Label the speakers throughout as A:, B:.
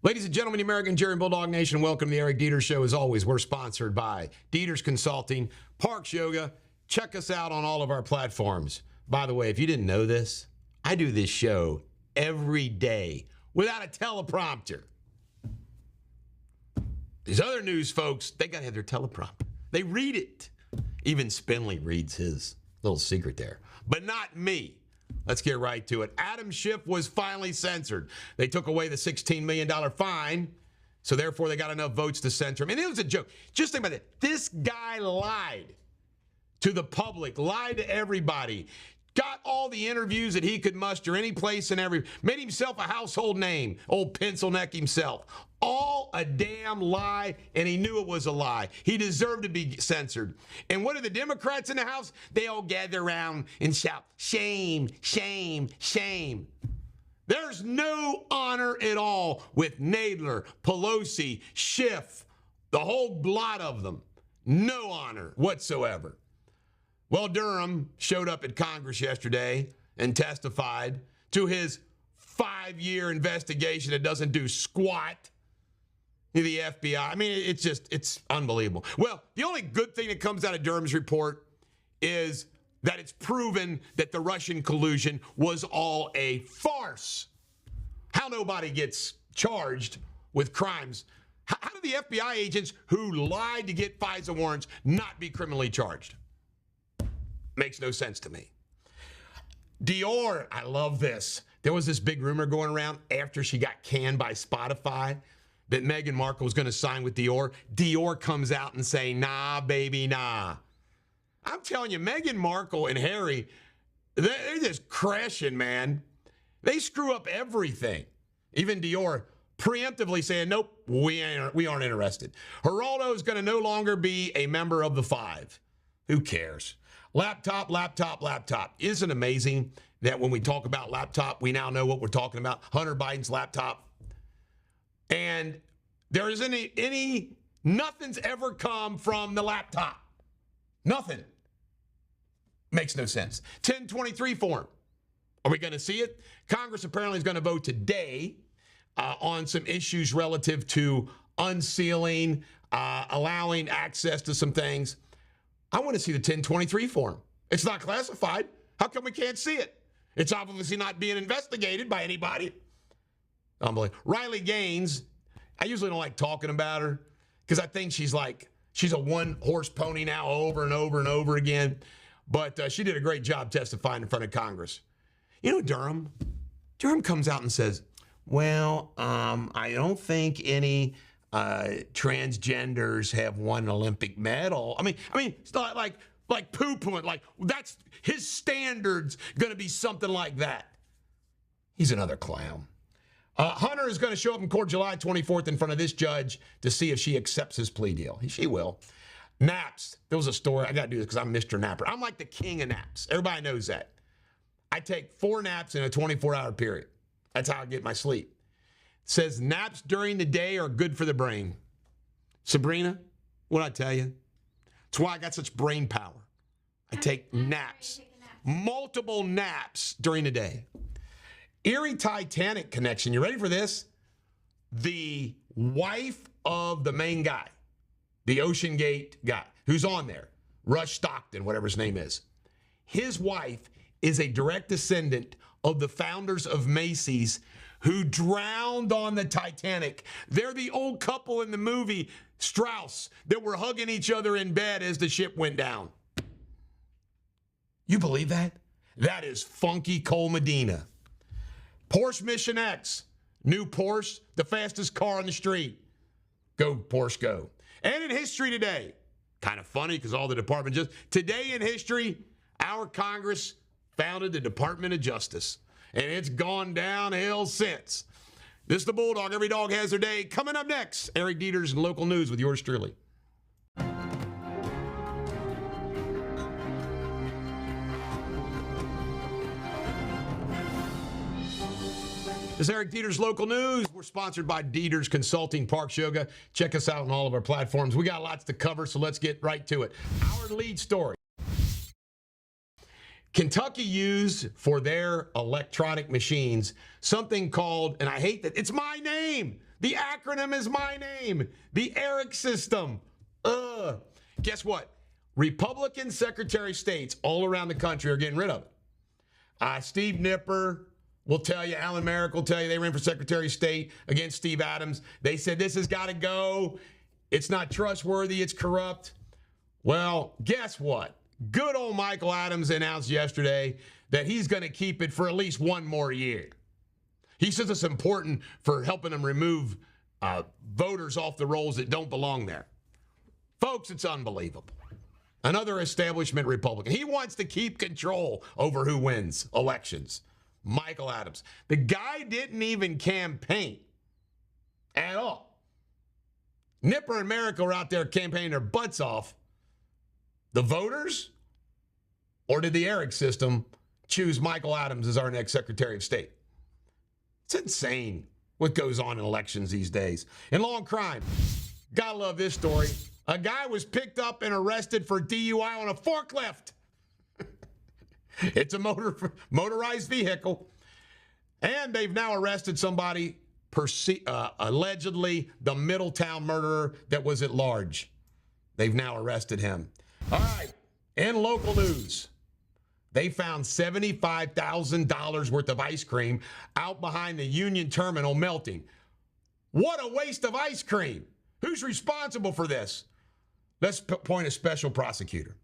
A: Ladies and gentlemen, the American Jerry Bulldog Nation, welcome to the Eric Deters Show. As always, we're sponsored by Deters Consulting, Parks Yoga. Check us out on all of our platforms. By the way, if you didn't know this, I do this show every day without a teleprompter. These other news folks, they got to have their teleprompter. They read it. Even Spinley reads his little secret there, but not me. Let's get right to it. Adam Schiff was finally censored. They took away the $16 million fine, so therefore they got enough votes to censor him. And it was a joke. Just think about it. This guy lied to the public, lied to everybody, got all the interviews that he could muster any place and every, made himself a household name, old pencil neck himself. All a damn lie, and he knew it was a lie. He deserved to be censored. And what do the Democrats in the House? They all gather around and shout, shame, shame, shame. There's no honor at all with Nadler, Pelosi, Schiff, the whole lot of them. No honor whatsoever. Well, Durham showed up at Congress yesterday and testified to his 5-year investigation that doesn't do squat. The FBI. I mean, it's unbelievable. Well, the only good thing that comes out of Durham's report is that it's proven that the Russian collusion was all a farce. How nobody gets charged with crimes. How do the FBI agents who lied to get FISA warrants not be criminally charged? Makes no sense to me. Dior, I love this. There was this big rumor going around after she got canned by Spotify that Meghan Markle was going to sign with Dior. Dior comes out and say, nah, baby, nah. I'm telling you, Meghan Markle and Harry, they're just crashing, man. They screw up everything. Even Dior preemptively saying, nope, we aren't interested. Geraldo is going to no longer be a member of the Five. Who cares? Laptop. Isn't it amazing that when we talk about laptop, we now know what we're talking about? Hunter Biden's laptop. And there isn't nothing's ever come from the laptop. Nothing. Makes no sense. 1023 form. Are we going to see it? Congress apparently is going to vote today on some issues relative to unsealing, allowing access to some things. I want to see the 1023 form. It's not classified. How come we can't see it? It's obviously not being investigated by anybody. Unbelievable. Riley Gaines, I usually don't like talking about her because I think she's a one-horse pony now over and over and over again. But she did a great job testifying in front of Congress. You know, Durham comes out and says, well, I don't think any transgenders have won an Olympic medal. I mean, it's not like poo-pooing, like that's his standards going to be something like that. He's another clown. Hunter is going to show up in court July 24th in front of this judge to see if she accepts his plea deal. She will. Naps. There was a story. I got to do this because I'm Mr. Napper. I'm like the king of naps. Everybody knows that. I take 4 naps in a 24-hour period. That's how I get my sleep. It says naps during the day are good for the brain. Sabrina, what'd I tell you? That's why I got such brain power. I take naps. Multiple naps during the day. Erie Titanic connection. You ready for this? The wife of the main guy, the Ocean Gate guy, who's on there, Rush Stockton, whatever his name is. His wife is a direct descendant of the founders of Macy's who drowned on the Titanic. They're the old couple in the movie Strauss that were hugging each other in bed as the ship went down. You believe that? That is funky Cole Medina. Porsche Mission X, new Porsche, the fastest car on the street. Go, Porsche, go. And in history today, kind of funny because all the department just, today in history, our Congress founded the Department of Justice. And it's gone downhill since. This is the Bulldog. Every dog has their day. Coming up next, Eric Deters and local news with yours truly. This is Eric Deters Local News. We're sponsored by Deters Consulting, Parks Yoga. Check us out on all of our platforms. We got lots to cover, so let's get right to it. Our lead story. Kentucky used for their electronic machines something called, and I hate that, it's my name, The acronym is my name. The ERIC system. Guess what? Republican Secretary of States all around the country are getting rid of it. Steve Nipper will tell you, Alan Merrick will tell you, they ran for Secretary of State against Steve Adams. They said this has got to go. It's not trustworthy. It's corrupt. Well, guess what? Good old Michael Adams announced yesterday that he's going to keep it for at least one more year. He says it's important for helping them remove voters off the rolls that don't belong there. Folks, it's unbelievable. Another establishment Republican. He wants to keep control over who wins elections. Michael Adams. The guy didn't even campaign at all. Nipper and Merrick are out there campaigning their butts off. The voters? Or did the ERIC system choose Michael Adams as our next Secretary of State? It's insane what goes on in elections these days. In law and crime, gotta love this story. A guy was picked up and arrested for DUI on a forklift. It's a motorized vehicle. And they've now arrested somebody, allegedly the Middletown murderer that was at large. They've now arrested him. All right, in local news, they found $75,000 worth of ice cream out behind the Union Terminal melting. What a waste of ice cream. Who's responsible for this? Let's appoint a special prosecutor.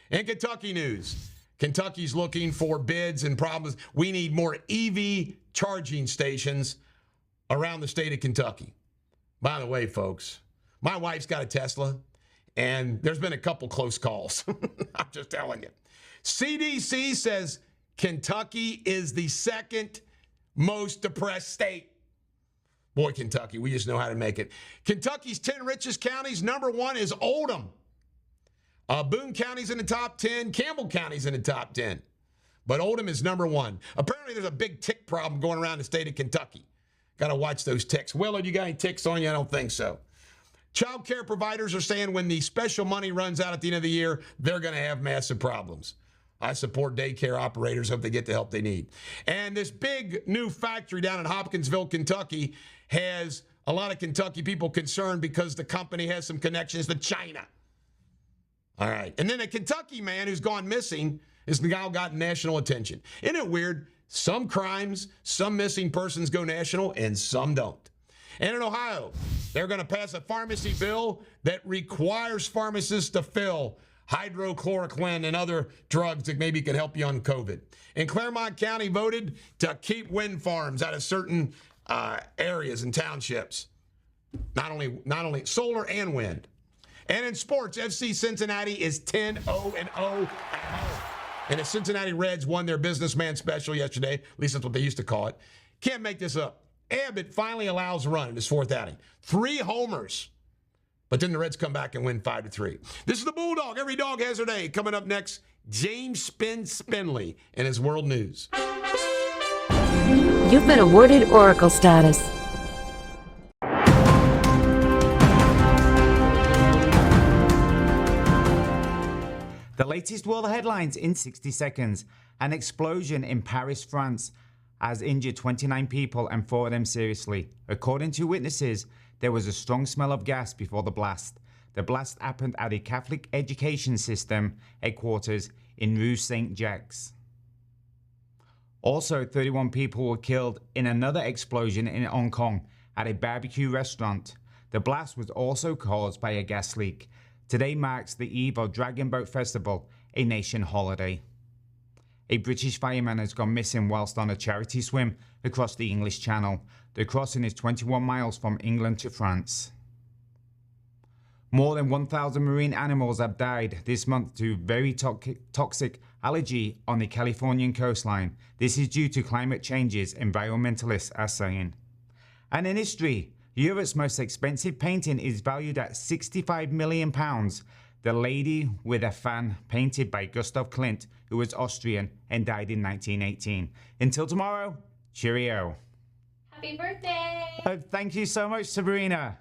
A: In Kentucky news, Kentucky's looking for bids and problems. We need more EV charging stations around the state of Kentucky. By the way, folks, my wife's got a Tesla, and there's been a couple close calls. I'm just telling you. CDC says Kentucky is the second most depressed state. Boy, Kentucky, we just know how to make it. Kentucky's 10 richest counties, number one is Oldham. Boone County's in the top 10. Campbell County's in the top 10. But Oldham is number one. Apparently, there's a big tick problem going around the state of Kentucky. Got to watch those ticks. Willard, you got any ticks on you? I don't think so. Child care providers are saying when the special money runs out at the end of the year, they're going to have massive problems. I support daycare operators, hope they get the help they need. And this big new factory down in Hopkinsville, Kentucky, has a lot of Kentucky people concerned because the company has some connections to China. All right. And then a Kentucky man who's gone missing has now gotten national attention. Isn't it weird? Some crimes, some missing persons go national, and some don't. And in Ohio, they're going to pass a pharmacy bill that requires pharmacists to fill hydrochloroquine and other drugs that maybe could help you on COVID. And Claremont County voted to keep wind farms out of certain areas and townships. Not only solar and wind. And in sports, FC Cincinnati is 10-0 at home. And the Cincinnati Reds won their businessman special yesterday. At least that's what they used to call it. Can't make this up. Abbott finally allows a run in his fourth outing. 3 homers. But then the Reds come back and win 5-3. This is the Bulldog. Every dog has their day. Coming up next, James Spinley and his World News.
B: You've been awarded Oracle status.
C: The latest world headlines in 60 seconds. An explosion in Paris, France, has injured 29 people and 4 of them seriously. According to witnesses, there was a strong smell of gas before the blast. The blast happened at a Catholic education system headquarters in Rue Saint-Jacques. Also, 31 people were killed in another explosion in Hong Kong at a barbecue restaurant. The blast was also caused by a gas leak. Today marks the eve of Dragon Boat Festival, a nation holiday. A British fireman has gone missing whilst on a charity swim across the English Channel. The crossing is 21 miles from England to France. More than 1,000 marine animals have died this month to very toxic algae on the Californian coastline. This is due to climate changes, environmentalists are saying. And in history, Europe's most expensive painting is valued at £65 million. The Lady with a Fan, painted by Gustav Klimt, who was Austrian and died in 1918. Until tomorrow, cheerio.
D: Happy birthday!
C: Thank you so much, Sabrina.